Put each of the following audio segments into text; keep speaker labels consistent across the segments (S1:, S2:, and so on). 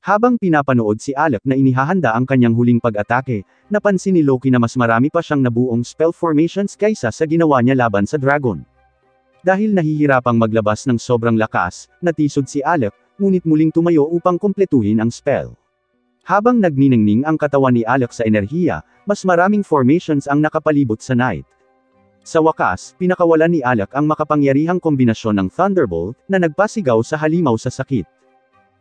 S1: Habang pinapanood si Alec na inihahanda ang kanyang huling pag-atake, napansin ni Loki na mas marami pa siyang nabuong spell formations kaysa sa ginawa niya laban sa dragon. Dahil nahihirapang maglabas ng sobrang lakas, natisod si Alec, ngunit muling tumayo upang kumpletuhin ang spell. Habang nagniningning ang katawan ni Alec sa enerhiya, mas maraming formations ang nakapalibot sa night. Sa wakas, pinakawalan ni Alec ang makapangyarihang kombinasyon ng Thunderbolt, na nagpasigaw sa halimaw sa sakit.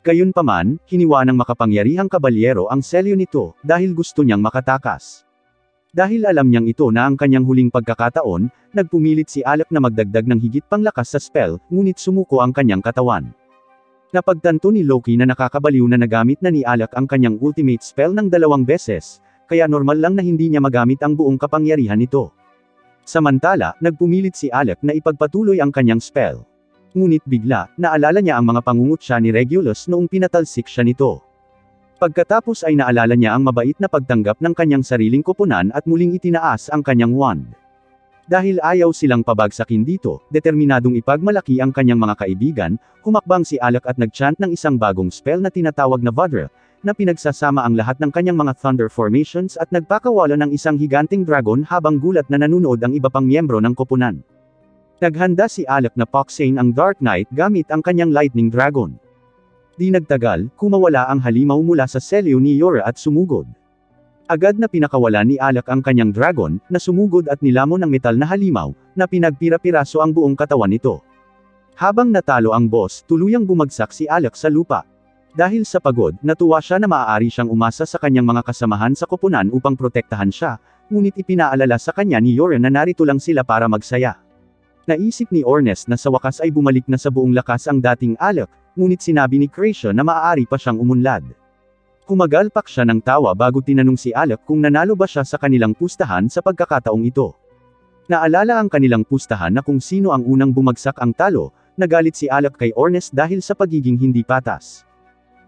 S1: Gayunpaman, hiniwa ng makapangyarihang kabalyero ang selyo nito, dahil gusto niyang makatakas. Dahil alam niyang ito na ang kanyang huling pagkakataon, nagpumilit si Alec na magdagdag ng higit pang lakas sa spell, ngunit sumuko ang kanyang katawan. Napagtanto ni Loki na nakakabaliw na nagamit na ni Alec ang kanyang ultimate spell ng 2 beses, kaya normal lang na hindi niya magamit ang buong kapangyarihan nito. Samantala, nagpumilit si Alec na ipagpatuloy ang kanyang spell. Ngunit bigla, naalala niya ang mga pangungutya ni Regulus noong pinatalsik siya nito. Pagkatapos ay naalala niya ang mabait na pagtanggap ng kanyang sariling koponan at muling itinaas ang kanyang wand. Dahil ayaw silang pabagsakin dito, determinadong ipagmalaki ang kanyang mga kaibigan, humakbang si Alec at nagchant ng isang bagong spell na tinatawag na Vadra, na pinagsasama ang lahat ng kanyang mga thunder formations at nagpakawala ng isang higanting dragon habang gulat na nanunood ang iba pang miyembro ng koponan. Naghanda si Alec na poksain ang Dark Knight gamit ang kanyang Lightning Dragon. Di nagtagal, kumawala ang halimaw mula sa selyo ni Yora at sumugod. Agad na pinakawala ni Alec ang kanyang dragon, na sumugod at nilamon ng metal na halimaw, na pinagpira-piraso ang buong katawan nito. Habang natalo ang boss, tuluyang bumagsak si Alec sa lupa. Dahil sa pagod, natuwa siya na maaari siyang umasa sa kanyang mga kasamahan sa koponan upang protektahan siya, ngunit ipinaalala sa kanya ni Yora na narito lang sila para magsaya. Naisip ni Ornes na sa wakas ay bumalik na sa buong lakas ang dating Alec, ngunit sinabi ni Krasia na maaari pa siyang umunlad. Kumagalpak siya ng tawa bago tinanong si Alec kung nanalo ba siya sa kanilang pustahan sa pagkakataong ito. Naalala ang kanilang pustahan na kung sino ang unang bumagsak ang talo, nagalit si Alec kay Ornes dahil sa pagiging hindi patas.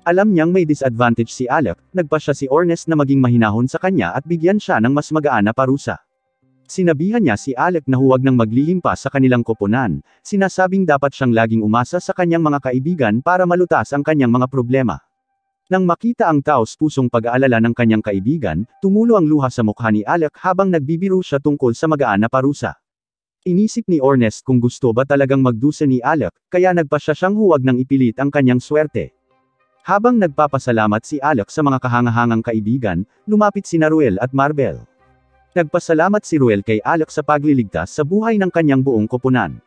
S1: Alam niyang may disadvantage si Alec, nagpa siya si Ornes na maging mahinahon sa kanya at bigyan siya ng mas magaan na parusa. Sinabihan niya si Alec na huwag nang maglihim pa sa kanilang koponan, sinasabing dapat siyang laging umasa sa kanyang mga kaibigan para malutas ang kanyang mga problema. Nang makita ang taos-pusong pag-aalala ng kanyang kaibigan, tumulo ang luha sa mukha ni Alec habang nagbibiro siya tungkol sa magaan na parusa. Inisip ni Ornes kung gusto ba talagang magdusa ni Alec, kaya nagpasya siyang huwag nang ipilit ang kanyang swerte. Habang nagpapasalamat si Alec sa mga kahangahangang kaibigan, lumapit sina Ruel at Marbel. Nagpasalamat si Ruel kay Alec sa pagliligtas sa buhay ng kanyang buong koponan.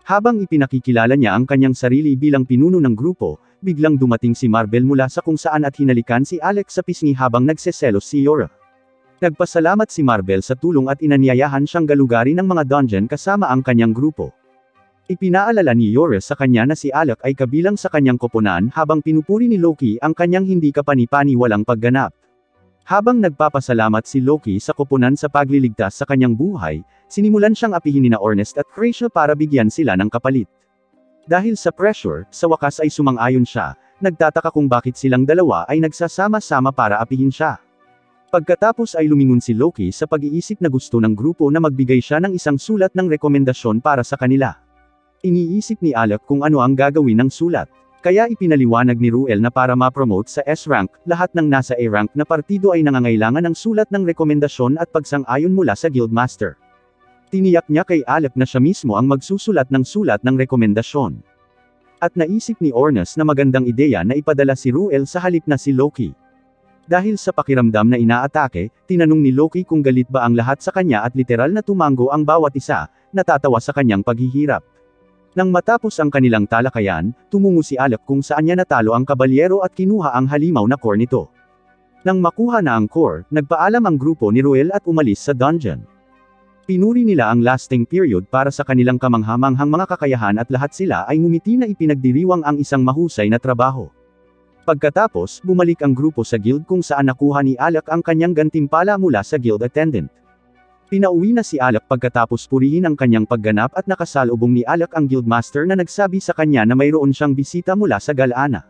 S1: Habang ipinakikilala niya ang kanyang sarili bilang pinuno ng grupo, biglang dumating si Marbel mula sa kung saan at hinalikan si Alec sa pisngi habang nagseselos si Yora. Nagpasalamat si Marbel sa tulong at inanyayahan siyang galugarin ng mga dungeon kasama ang kanyang grupo. Ipinaalala ni Yora sa kanya na si Alec ay kabilang sa kanyang koponan habang pinupuri ni Loki ang kanyang hindi kapani-paniwalang pagganap. Habang nagpapasalamat si Loki sa koponan sa pagliligtas sa kanyang buhay, sinimulan siyang apihin ni Ornest at Krasia para bigyan sila ng kapalit. Dahil sa pressure, sa wakas ay sumang-ayon siya, nagtataka kung bakit silang dalawa ay nagsasama-sama para apihin siya. Pagkatapos ay lumingon si Loki sa pag-iisip na gusto ng grupo na magbigay siya ng isang sulat ng rekomendasyon para sa kanila. Iniisip ni Alec kung ano ang gagawin ng sulat. Kaya ipinaliwanag ni Ruel na para ma-promote sa S-rank, lahat ng nasa A-rank na partido ay nangangailangan ng sulat ng rekomendasyon at pagsang-ayon mula sa Guildmaster. Tiniyak niya kay Alec na siya mismo ang magsusulat ng sulat ng rekomendasyon. At naisip ni Ornes na magandang ideya na ipadala si Ruel sa halip na si Loki. Dahil sa pakiramdam na inaatake, tinanong ni Loki kung galit ba ang lahat sa kanya at literal na tumango ang bawat isa, natatawa sa kanyang paghihirap. Nang matapos ang kanilang talakayan, tumungo si Alec kung saan niya natalo ang kabalyero at kinuha ang halimaw na core nito. Nang makuha na ang core, nagpaalam ang grupo ni Ruel at umalis sa dungeon. Pinuri nila ang lasting period para sa kanilang kamanghamanghang mga kakayahan at lahat sila ay ngumiti na ipinagdiriwang ang isang mahusay na trabaho. Pagkatapos, bumalik ang grupo sa guild kung saan nakuha ni Alec ang kanyang gantimpala mula sa guild attendant. Pinauwi na si Alec pagkatapos purihin ang kanyang pagganap at nakasalubong ni Alec ang guildmaster na nagsabi sa kanya na mayroon siyang bisita mula sa Galana.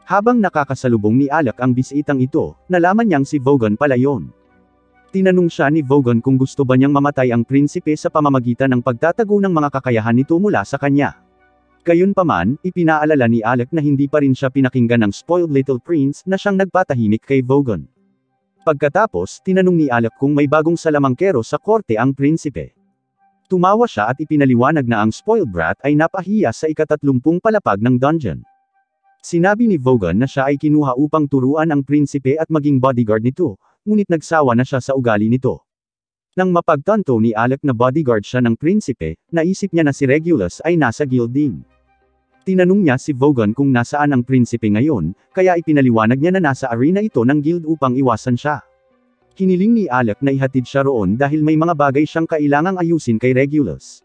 S1: Habang nakakasalubong ni Alec ang bisitang ito, nalaman niyang si Vogon pala yon. Tinanong siya ni Vogon kung gusto ba niyang mamatay ang prinsipe sa pamamagitan ng pagtatago ng mga kakayahan nito mula sa kanya. Gayunpaman, ipinaalala ni Alec na hindi pa rin siya pinakinggan ng spoiled little prince na siyang nagpatahimik kay Vogon. Pagkatapos, tinanong ni Alec kung may bagong salamangkero sa korte ang prinsipe. Tumawa siya at ipinaliwanag na ang spoiled brat ay napahiya sa ika-30 palapag ng dungeon. Sinabi ni Vogon na siya ay kinuha upang turuan ang prinsipe at maging bodyguard nito, ngunit nagsawa na siya sa ugali nito. Nang mapagtanto ni Alec na bodyguard siya ng prinsipe, naisip niya na si Regulus ay nasa guild din. Tinanong niya si Vogon kung nasaan ang prinsipe ngayon, kaya ipinaliwanag niya na nasa arena ito ng guild upang iwasan siya. Hiniling ni Alec na ihatid siya roon dahil may mga bagay siyang kailangang ayusin kay Regulus.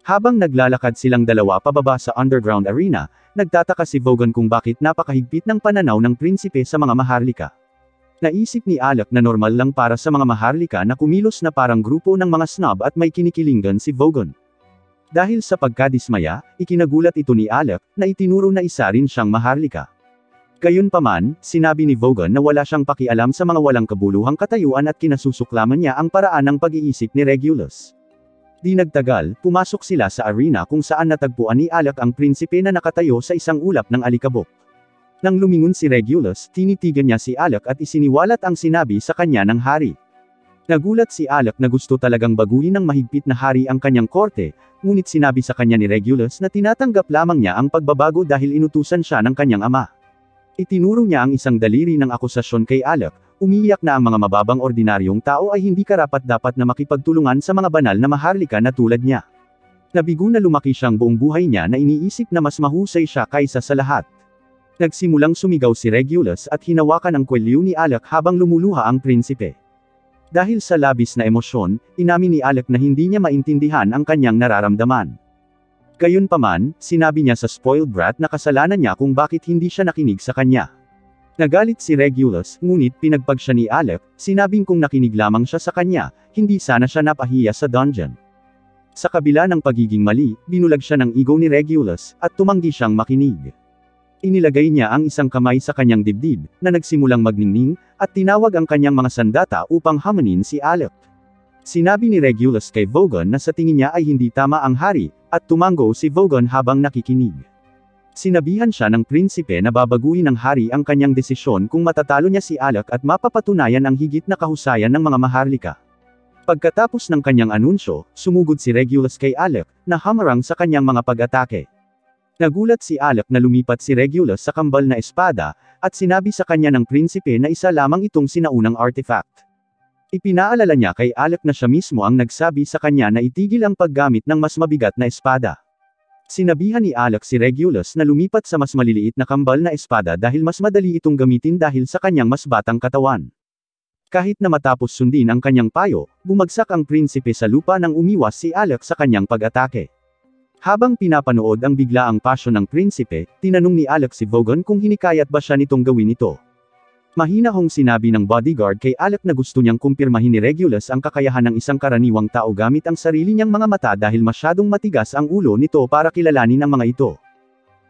S1: Habang naglalakad silang dalawa pababa sa underground arena, nagtataka si Vogon kung bakit napakahigpit ng pananaw ng prinsipe sa mga maharlika. Naisip ni Alec na normal lang para sa mga maharlika na kumilos na parang grupo ng mga snob at may kinikilingan si Vogon. Dahil sa pagkadismaya, ikinagulat ito ni Alec, na itinuro na isa rin siyang maharlika. Gayunpaman, sinabi ni Vogon na wala siyang pakialam sa mga walang kabuluhang katayuan at kinasusuklaman niya ang paraan ng pag-iisip ni Regulus. Di nagtagal, pumasok sila sa arena kung saan natagpuan ni Alec ang prinsipe na nakatayo sa isang ulap ng alikabok. Nang lumingon si Regulus, tinitigan niya si Alec at isiniwalat ang sinabi sa kanya ng hari. Nagulat si Alec na gusto talagang baguhin ng mahigpit na hari ang kanyang korte, ngunit sinabi sa kanya ni Regulus na tinatanggap lamang niya ang pagbabago dahil inutusan siya ng kanyang ama. Itinuro niya ang isang daliri ng akusasyon kay Alec, umiiyak na ang mga mababang ordinaryong tao ay hindi karapat-dapat na makipagtulungan sa mga banal na maharlika na tulad niya. Nabigo na lumaki siyang buong buhay niya na iniisip na mas mahusay siya kaysa sa lahat. Nagsimulang sumigaw si Regulus at hinawakan ang kwelyo ni Alec habang lumuluha ang prinsipe. Dahil sa labis na emosyon, inamin ni Alec na hindi niya maintindihan ang kanyang nararamdaman. Gayunpaman, sinabi niya sa spoiled brat na kasalanan niya kung bakit hindi siya nakinig sa kanya. Nagalit si Regulus, ngunit pinagpag siya ni Alec, sinabing kung nakinig lamang siya sa kanya, hindi sana siya napahiya sa dungeon. Sa kabila ng pagiging mali, binulag siya ng ego ni Regulus, at tumanggi siyang makinig. Inilagay niya ang isang kamay sa kanyang dibdib, na nagsimulang magningning, at tinawag ang kanyang mga sandata upang hamanin si Alec. Sinabi ni Regulus kay Vogon na sa tingin niya ay hindi tama ang hari, at tumango si Vogon habang nakikinig. Sinabihan siya ng prinsipe na babaguhin ng hari ang kanyang desisyon kung matatalo niya si Alec at mapapatunayan ang higit na kahusayan ng mga maharlika. Pagkatapos ng kanyang anunsyo, sumugod si Regulus kay Alec, na hamarang sa kanyang mga pag-atake. Nagulat si Alec na lumipat si Regulus sa kambal na espada, at sinabi sa kanya ng prinsipe na isa lamang itong sinaunang artifact. Ipinaalala niya kay Alec na siya mismo ang nagsabi sa kanya na itigil ang paggamit ng mas mabigat na espada. Sinabihan ni Alec si Regulus na lumipat sa mas maliliit na kambal na espada dahil mas madali itong gamitin dahil sa kanyang mas batang katawan. Kahit na matapos sundin ang kanyang payo, bumagsak ang prinsipe sa lupa nang umiwas si Alec sa kanyang pag-atake. Habang pinapanood ang biglaang pasyon ng prinsipe, tinanong ni Alec si Vogon kung hinikayat ba siya nitong gawin ito. Mahinahong sinabi ng bodyguard kay Alec na gusto niyang kumpirmahin ni Regulus ang kakayahan ng isang karaniwang tao gamit ang sarili niyang mga mata dahil masyadong matigas ang ulo nito para kilalanin ang mga ito.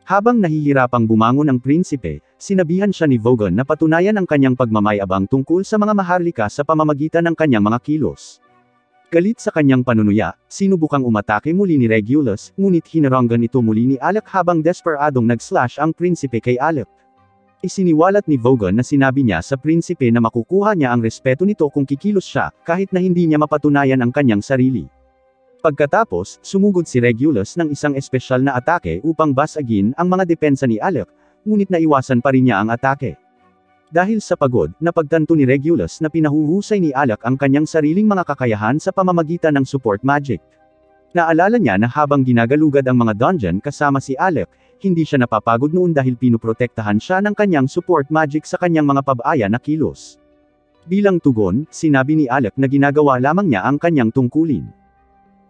S1: Habang nahihirapang bumangon ang prinsipe, sinabihan siya ni Vogon na patunayan ang kanyang pagmamayabang tungkol sa mga maharlika sa pamamagitan ng kanyang mga kilos. Galit sa kanyang panunuya, sinubukang umatake muli ni Regulus, ngunit hinaranggan ito muli ni Alec habang desperadong nag-slash ang prinsipe kay Alec. Isiniwalat ni Vogon na sinabi niya sa prinsipe na makukuha niya ang respeto nito kung kikilos siya, kahit na hindi niya mapatunayan ang kanyang sarili. Pagkatapos, sumugod si Regulus ng isang espesyal na atake upang basagin ang mga depensa ni Alec, ngunit naiwasan pa rin niya ang atake. Dahil sa pagod, napagtanto ni Regulus na pinahuhusay ni Alec ang kanyang sariling mga kakayahan sa pamamagitan ng support magic. Naalala niya na habang ginagalugad ang mga dungeon kasama si Alec, hindi siya napapagod noon dahil pinuprotektahan siya ng kanyang support magic sa kanyang mga pabaya na kilos. Bilang tugon, sinabi ni Alec na ginagawa lamang niya ang kanyang tungkulin.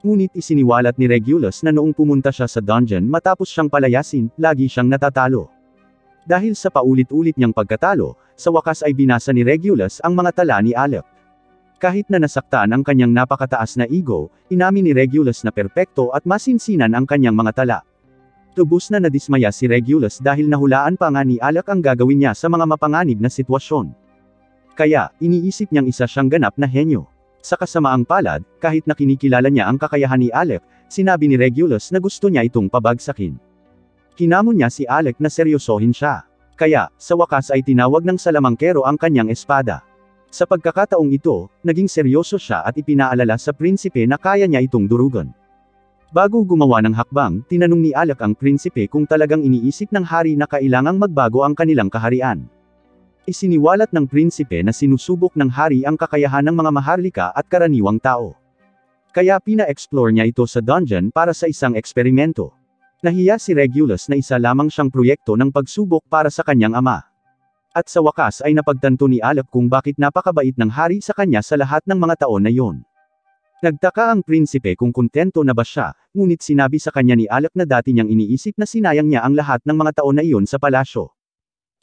S1: Ngunit isiniwalat ni Regulus na noong pumunta siya sa dungeon matapos siyang palayasin, lagi siyang natatalo. Dahil sa paulit-ulit niyang pagkatalo, sa wakas ay binasa ni Regulus ang mga tala ni Alec. Kahit na nasaktan ang kanyang napakataas na ego, inamin ni Regulus na perpekto at masinsinan ang kanyang mga tala. Lubos na nadismaya si Regulus dahil nahulaan pa nga ni Alec ang gagawin niya sa mga mapanganib na sitwasyon. Kaya, iniisip niyang isa siyang ganap na henyo. Sa kasamaang palad, kahit na kinikilala niya ang kakayahan ni Alec, sinabi ni Regulus na gusto niya itong pabagsakin. Hinamon niya si Alec na seryosohin siya. Kaya, sa wakas ay tinawag ng salamangkero ang kanyang espada. Sa pagkakataong ito, naging seryoso siya at ipinaalala sa prinsipe na kaya niya itong durugan. Bago gumawa ng hakbang, tinanong ni Alec ang prinsipe kung talagang iniisip ng hari na kailangang magbago ang kanilang kaharian. Isiniwalat ng prinsipe na sinusubok ng hari ang kakayahan ng mga maharlika at karaniwang tao. Kaya pina-explore niya ito sa dungeon para sa isang eksperimento. Nahiya si Regulus na isa lamang siyang proyekto ng pagsubok para sa kanyang ama. At sa wakas ay napagtanto ni Alec kung bakit napakabait ng hari sa kanya sa lahat ng mga taon na iyon. Nagtaka ang prinsipe kung kontento na ba siya, ngunit sinabi sa kanya ni Alec na dati niyang iniisip na sinayang niya ang lahat ng mga taon na iyon sa palasyo.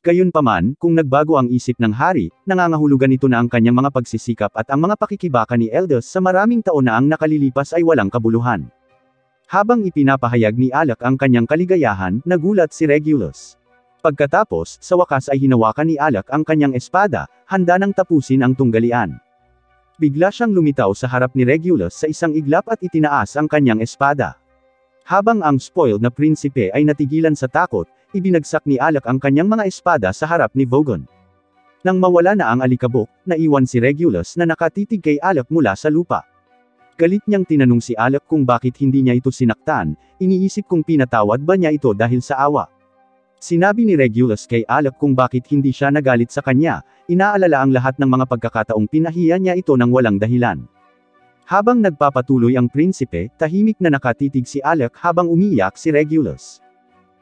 S1: Gayunpaman, kung nagbago ang isip ng hari, nangangahulugan ito na ang kanyang mga pagsisikap at ang mga pakikibaka ni Eldus sa maraming taon na ang nakalilipas ay walang kabuluhan. Habang ipinapahayag ni Alec ang kanyang kaligayahan, nagulat si Regulus. Pagkatapos, sa wakas ay hinawakan ni Alec ang kanyang espada, handa nang tapusin ang tunggalian. Bigla siyang lumitaw sa harap ni Regulus sa isang iglap at itinaas ang kanyang espada. Habang ang spoiled na prinsipe ay natigilan sa takot, ibinagsak ni Alec ang kanyang mga espada sa harap ni Vogon. Nang mawala na ang alikabok, naiwan si Regulus na nakatitig kay Alec mula sa lupa. Galit niyang tinanong si Alec kung bakit hindi niya ito sinaktan, iniisip kung pinatawad ba niya ito dahil sa awa. Sinabi ni Regulus kay Alec kung bakit hindi siya nagalit sa kanya, inaalala ang lahat ng mga pagkakataong pinahiya niya ito ng walang dahilan. Habang nagpapatuloy ang prinsipe, tahimik na nakatitig si Alec habang umiiyak si Regulus.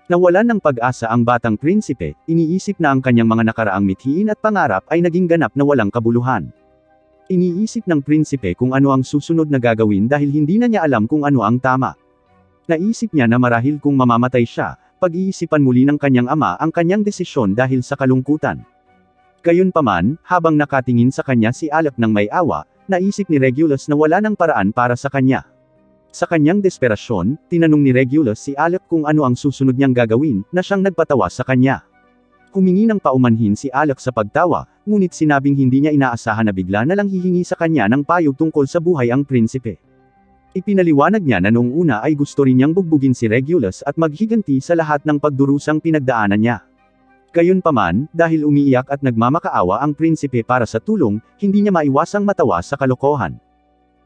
S1: Nawalan ng pag-asa ang batang prinsipe, iniisip na ang kanyang mga nakaraang mithiin at pangarap ay naging ganap na walang kabuluhan. Iniisip ng prinsipe kung ano ang susunod na gagawin dahil hindi na niya alam kung ano ang tama. Naisip niya na marahil kung mamamatay siya, pag-iisipan muli ng kanyang ama ang kanyang desisyon dahil sa kalungkutan. Gayunpaman, habang nakatingin sa kanya si Alec ng may awa, naisip ni Regulus na wala ng paraan para sa kanya. Sa kanyang desperasyon, tinanong ni Regulus si Alec kung ano ang susunod niyang gagawin, na siyang nagpatawa sa kanya. Humingi ng paumanhin si Alec sa pagtawa, ngunit sinabing hindi niya inaasahan na bigla na lang hihingi sa kanya ng payo tungkol sa buhay ang prinsipe. Ipinaliwanag niya na noong una ay gusto rin niyang bugbugin si Regulus at maghiganti sa lahat ng pagdurusang pinagdaanan niya. Gayunpaman, dahil umiiyak at nagmamakaawa ang prinsipe para sa tulong, hindi niya maiwasang matawa sa kalokohan.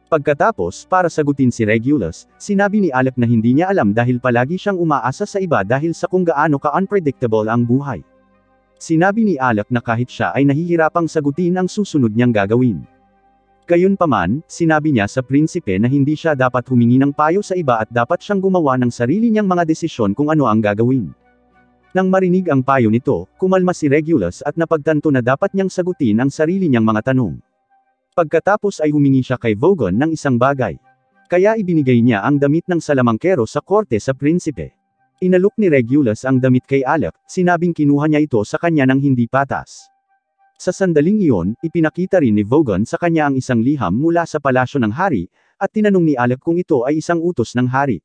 S1: Pagkatapos, para sagutin si Regulus, sinabi ni Alec na hindi niya alam dahil palagi siyang umaasa sa iba dahil sa kung gaano ka-unpredictable ang buhay. Sinabi ni Alec na kahit siya ay nahihirapang sagutin ang susunod niyang gagawin. Gayunpaman, sinabi niya sa prinsipe na hindi siya dapat humingi ng payo sa iba at dapat siyang gumawa ng sarili niyang mga desisyon kung ano ang gagawin. Nang marinig ang payo nito, kumalma si Regulus at napagtanto na dapat niyang sagutin ang sarili niyang mga tanong. Pagkatapos ay humingi siya kay Vogon ng isang bagay. Kaya ibinigay niya ang damit ng salamangkero sa korte sa prinsipe. Inalok ni Regulus ang damit kay Alec, sinabing kinuha niya ito sa kanya ng hindi patas. Sa sandaling iyon, ipinakita rin ni Vogon sa kanya ang isang liham mula sa palasyo ng hari, at tinanong ni Alec kung ito ay isang utos ng hari.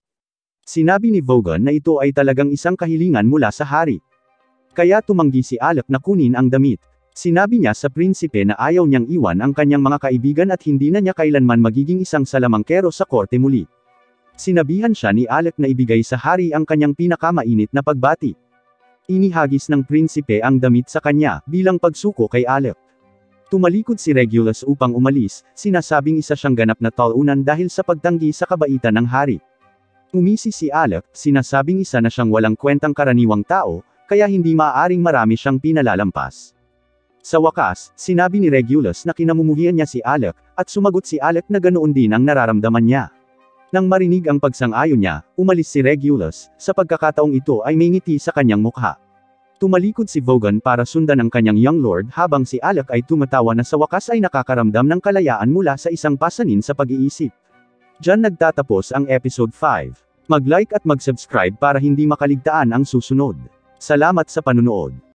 S1: Sinabi ni Vogon na ito ay talagang isang kahilingan mula sa hari. Kaya tumanggi si Alec na kunin ang damit. Sinabi niya sa prinsipe na ayaw niyang iwan ang kanyang mga kaibigan at hindi na niya kailanman magiging isang salamangkero sa korte muli. Sinabihan siya ni Alec na ibigay sa hari ang kanyang pinakamainit na pagbati. Inihagis ng prinsipe ang damit sa kanya, bilang pagsuko kay Alec. Tumalikod si Regulus upang umalis, sinasabing isa siyang ganap na talunan dahil sa pagtanggi sa kabaitan ng hari. Umisi si Alec, sinasabing isa na siyang walang kwentang karaniwang tao, kaya hindi maaaring marami siyang pinalalampas. Sa wakas, sinabi ni Regulus na kinamumuhian niya si Alec, at sumagot si Alec na ganoon din ang nararamdaman niya. Nang marinig ang pagsang-ayon niya, umalis si Regulus, sa pagkakataong ito ay may ngiti sa kanyang mukha. Tumalikod si Vogon para sundan ang kanyang young lord habang si Alec ay tumatawa na sa wakas ay nakakaramdam ng kalayaan mula sa isang pasanin sa pag-iisip. Diyan nagtatapos ang episode 5. Mag-like at mag-subscribe para hindi makaligtaan ang susunod. Salamat sa panunood.